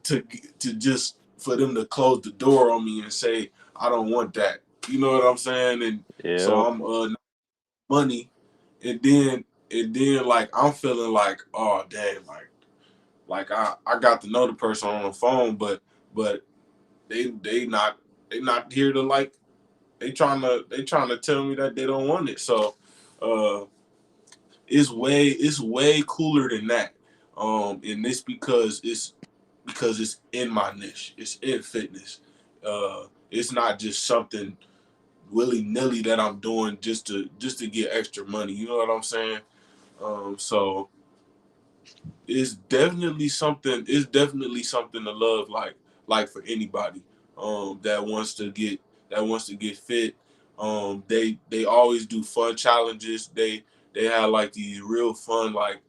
just for them to close the door on me and say I don't want that. You know what I'm saying? And so Yep. I'm money, and then like I'm feeling like, oh damn, like I got to know the person on the phone, but they not they not here to like they trying to tell me that they don't want it. So uh it's way cooler than that. And it's because it's in my niche. It's in fitness. It's not just something willy nilly that I'm doing just to get extra money. You know what I'm saying? So it's definitely something. It's definitely something to love, like for anybody that wants to get fit. They always do fun challenges. They have like these real fun like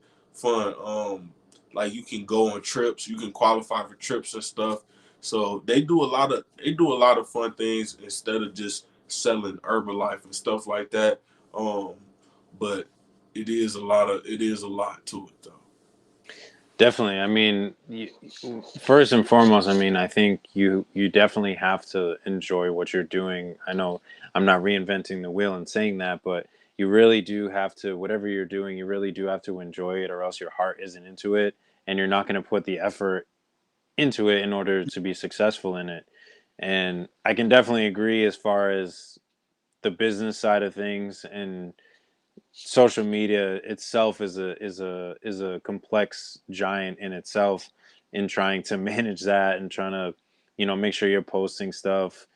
you can go on trips. You can qualify for trips and stuff. So they do a lot of fun things instead of just selling Herbalife and stuff like that. Um, but it is a lot to it though. Definitely. I mean, first and foremost, I mean, I think you definitely have to enjoy what you're doing. I know I'm not reinventing the wheel and saying that, but you really do have to, whatever you're doing, you really do have to enjoy it, or else your heart isn't into it, and you're not going to put the effort into it in order to be successful in it. And I can definitely agree as far as the business side of things, and social media itself is a complex giant in itself, in trying to manage that and trying to make sure you're posting stuff.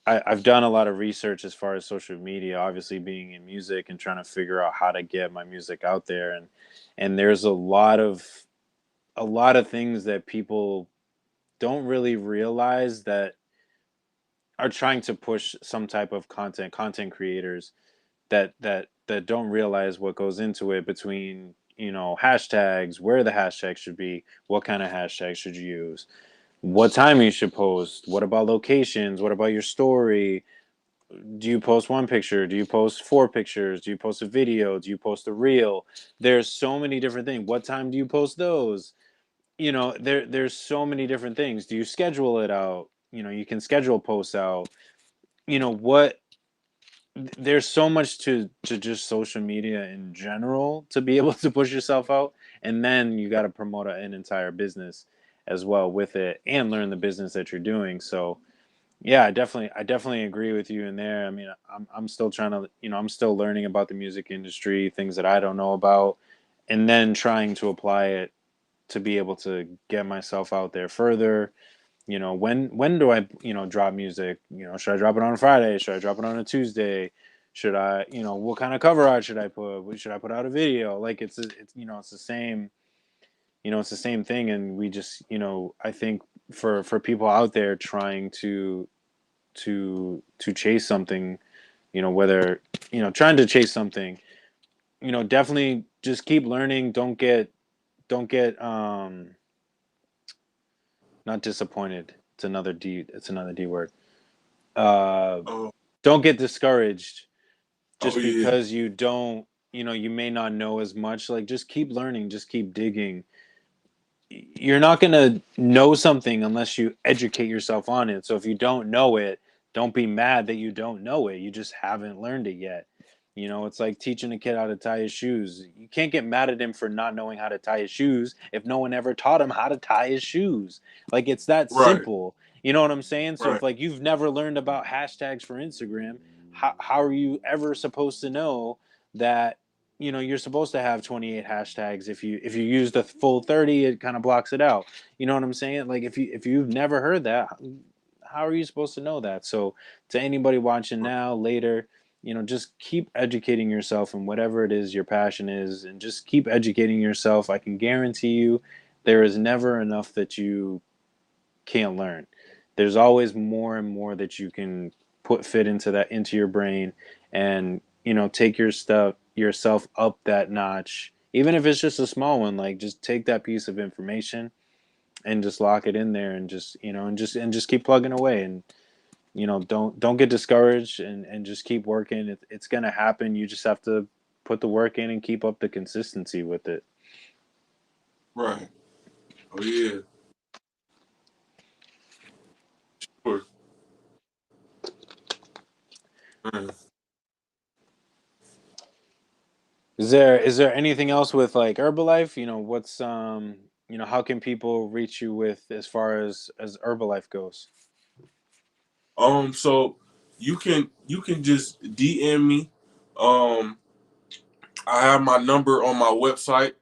I've done a lot of research as far as social media, obviously being in music and trying to figure out how to get my music out there, and there's a lot of things that people don't really realize that are trying to push some type of content creators that don't realize what goes into it, between hashtags, where the hashtags should be, what kind of hashtags should you use, what time you should post, what about locations, what about your story, do you post one picture, do you post four pictures, do you post a video, do you post a reel? There's so many different things. What time do you post those? There's so many different things. Do you schedule it out? You can schedule posts out. What There's so much to just social media in general to be able to push yourself out, and then you got to promote an entire business as well with it, and learn the business that you're doing. So yeah, I definitely agree with you in there. I mean, I'm still trying to, I'm still learning about the music industry, things that I don't know about, and then trying to apply it to be able to get myself out there further. When do I drop music? Should I drop it on a Friday? Should I drop it on a Tuesday? Should I, what kind of cover art should I put? Should I put out a video? Like it's the same, it's the same thing. And we just, I think for people out there trying to chase something, whether, trying to chase something, definitely just keep learning. Don't get not disappointed. It's another D word. Uh, Oh, don't get discouraged oh just yeah, because you may not know as much. Like, just keep learning, just keep digging. You're not going to know something unless you educate yourself on it. So if you don't know it, don't be mad that you don't know it. You just haven't learned it yet. It's like teaching a kid how to tie his shoes. You can't get mad at him for not knowing how to tie his shoes if no one ever taught him how to tie his shoes. Like, it's that right, simple. You know what I'm saying? So right, if, like, you've never learned about hashtags for Instagram, how are you ever supposed to know that you're supposed to have 28 hashtags. If you use the full 30, it kind of blocks it out. You know what I'm saying? Like if you've never heard that, how are you supposed to know that? So to anybody watching now, later, just keep educating yourself in whatever it is your passion is, and just keep educating yourself. I can guarantee you there is never enough that you can't learn. There's always more and more that you can fit into your brain, and take yourself up that notch, even if it's just a small one. Like, just take that piece of information and just lock it in there, and just keep plugging away, and don't get discouraged, and just keep working. It's gonna happen. You just have to put the work in and keep up the consistency with it. Right. Oh yeah. Sure. Man. Is there anything else with like Herbalife? What's how can people reach you with, as far as Herbalife goes? So you can just DM me. Um, I have my number on my website.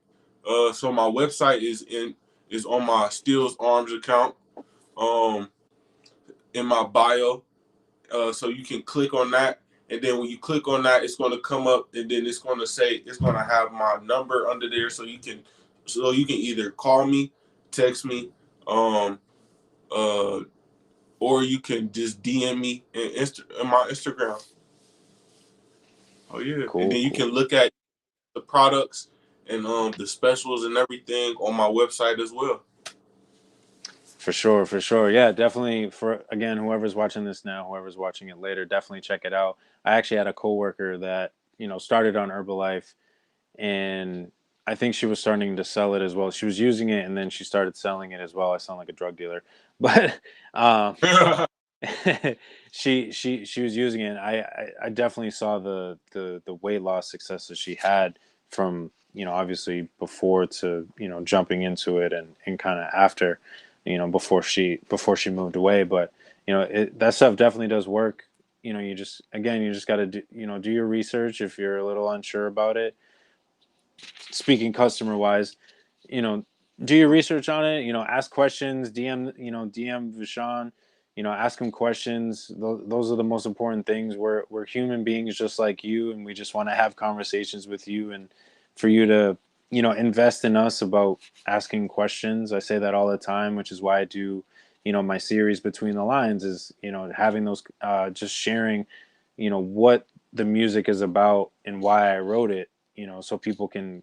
So my website is on my Steel's Arms account. Um, in my bio. So you can click on that, and then when you click on that, it's going to come up, and then it's going to have my number under there, so you can either call me, text me, um, uh, or you can just DM me in my Instagram. Oh yeah, and Cool, then you can cool. look at the products and the specials and everything on my website as well. For sure, for sure. Yeah, definitely. For again, whoever's watching this now, whoever's watching it later, definitely check it out. I actually had a coworker that started on Herbalife, and I think she was starting to sell it as well. She was using it, and then she started selling it as well. I sound like a drug dealer, but um, she was using it. And I definitely saw the weight loss success that she had from obviously before to jumping into it, and kind of after, before she moved away. But that stuff definitely does work. You just got to do your research if you're a little unsure about it. Speaking customer wise, you know, do your research on it. Ask questions. DM Vishan. Ask him questions. Those are the most important things. We're human beings just like you, and we just want to have conversations with you, and for you to invest in us about asking questions. I say that all the time, which is why I do my series Between the Lines, is having those, just sharing what the music is about and why I wrote it, so people can,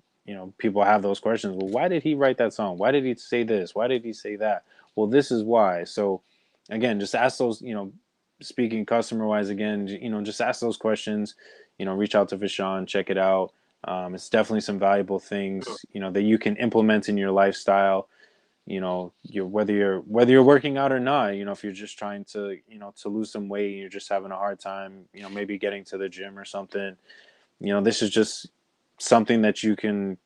people have those questions. Well, why did he write that song? Why did he say this? Why did he say that? Well, this is why. So again, just ask those, speaking customer wise again, just ask those questions, reach out to Vishan, check it out. It's definitely some valuable things, that you can implement in your lifestyle. Whether you're working out or not, if you're just trying to, to lose some weight, and you're just having a hard time, maybe getting to the gym or something, this is just something that you can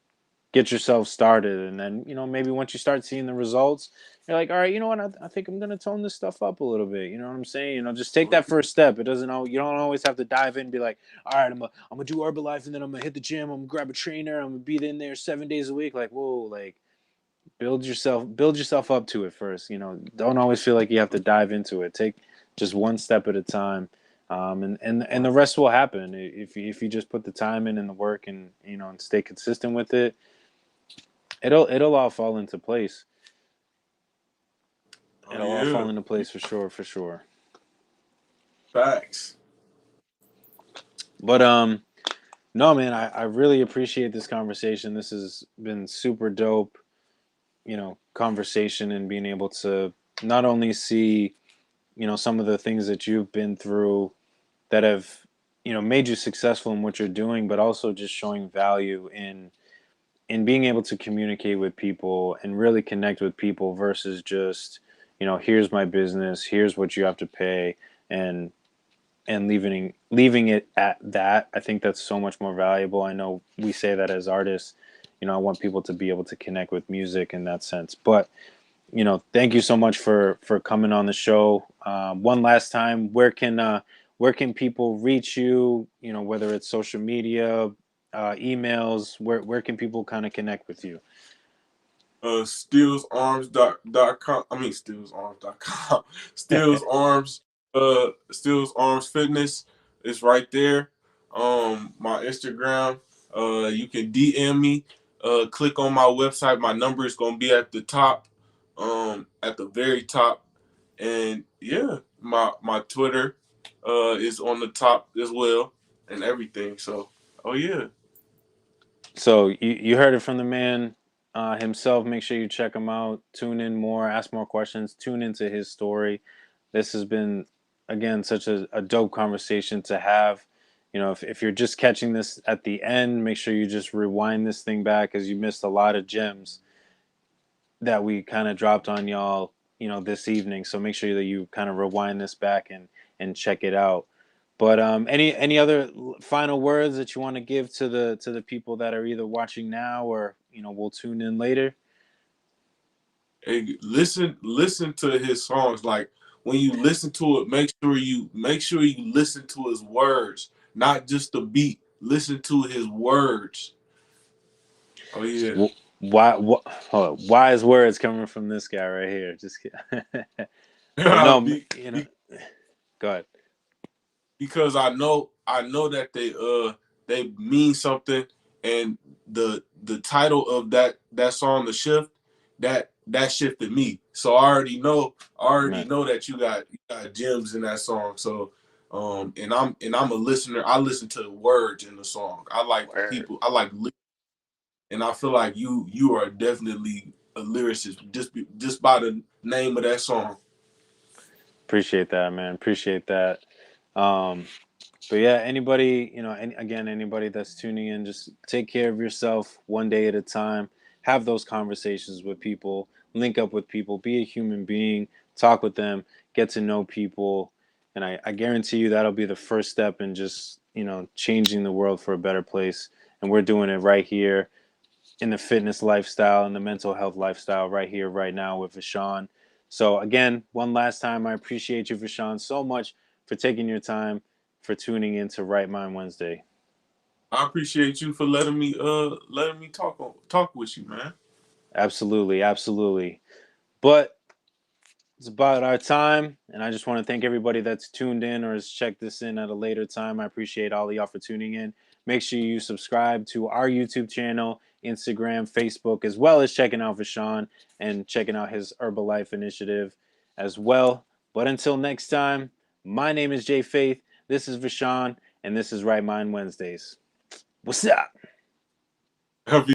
get yourself started. And then maybe once you start seeing the results, you're like, all right, you know what, I think I'm going to tone this stuff up a little bit. You know what I'm saying? Just take that first step. You don't always have to dive in and be like, all right, I'm gonna do Herbalife, and then I'm gonna hit the gym, I'm gonna grab a trainer, I'm gonna be in there 7 days a week. Like, whoa, like, build yourself up to it first. Don't always feel like you have to dive into it. Take just one step at a time. And the rest will happen if you just put the time in and the work, and and stay consistent with it. It'll all fall into place. Oh It'll all yeah, fall into place, for sure, for sure. facts. But no, man, I really appreciate this conversation. This has been super dope, conversation, and being able to not only see some of the things that you've been through that have made you successful in what you're doing, but also just showing value in being able to communicate with people and really connect with people, versus just here's my business, here's what you have to pay, and leaving it at that. I think that's so much more valuable. I know we say that as artists. I want people to be able to connect with music in that sense. But thank you so much for coming on the show. One last time, where can people reach you? Whether it's social media, emails. Where can people kind of connect with you? Steelsarms.com. I mean steelsarms.com. Steels Arms Steels Arms Fitness is right there. My Instagram. You can DM me. Click on my website. My number is gonna be at the top. At the very top. And yeah, my Twitter is on the top as well and everything. So oh yeah. So you heard it from the man himself. Make sure you check him out. Tune in more. Ask more questions. Tune into his story. This has been again such a dope conversation to have. You know, if you're just catching this at the end, make sure you just rewind this thing back because you missed a lot of gems that we kind of dropped on y'all, you know, this evening. So make sure that you kind of rewind this back and check it out. But any other final words that you want to give to the people that are either watching now or you know will tune in later? Hey, listen to his songs. Like when you listen to it, make sure you listen to his words, not just the beat. Listen to his words. Oh yeah. Why hold on, wise words coming from this guy right here? Just but no, be, you know, be, go ahead. because I know that they mean something, and the title of that song, The Shift, that shifted me. So I already Man, know that you got gems in that song. So and I'm a listener. I listen to the words in the song. I like word. people. I like and I feel like you are definitely a lyricist just by the name of that song. Appreciate that, man. Appreciate that. Um, But yeah, anybody, you know, again, anybody that's tuning in, just take care of yourself one day at a time. Have those conversations with people, link up with people, be a human being, talk with them, get to know people. And I guarantee you that'll be the first step in just, you know, changing the world for a better place. And we're doing it right here in the fitness lifestyle and the mental health lifestyle right here, right now with Vashawn. So again, one last time, I appreciate you, Vashawn, so much for taking your time, for tuning in to Right Mind Wednesday. I appreciate you for letting me talk with you, man. Absolutely, absolutely. But it's about our time, and I just want to thank everybody that's tuned in or has checked this in at a later time. I appreciate all of y'all for tuning in. Make sure you subscribe to our YouTube channel, Instagram, Facebook, as well as checking out Vashawn and checking out his Herbalife initiative as well. But until next time, my name is Jay Faith. This is Vashawn, and this is Right Mind Wednesdays. What's up? Have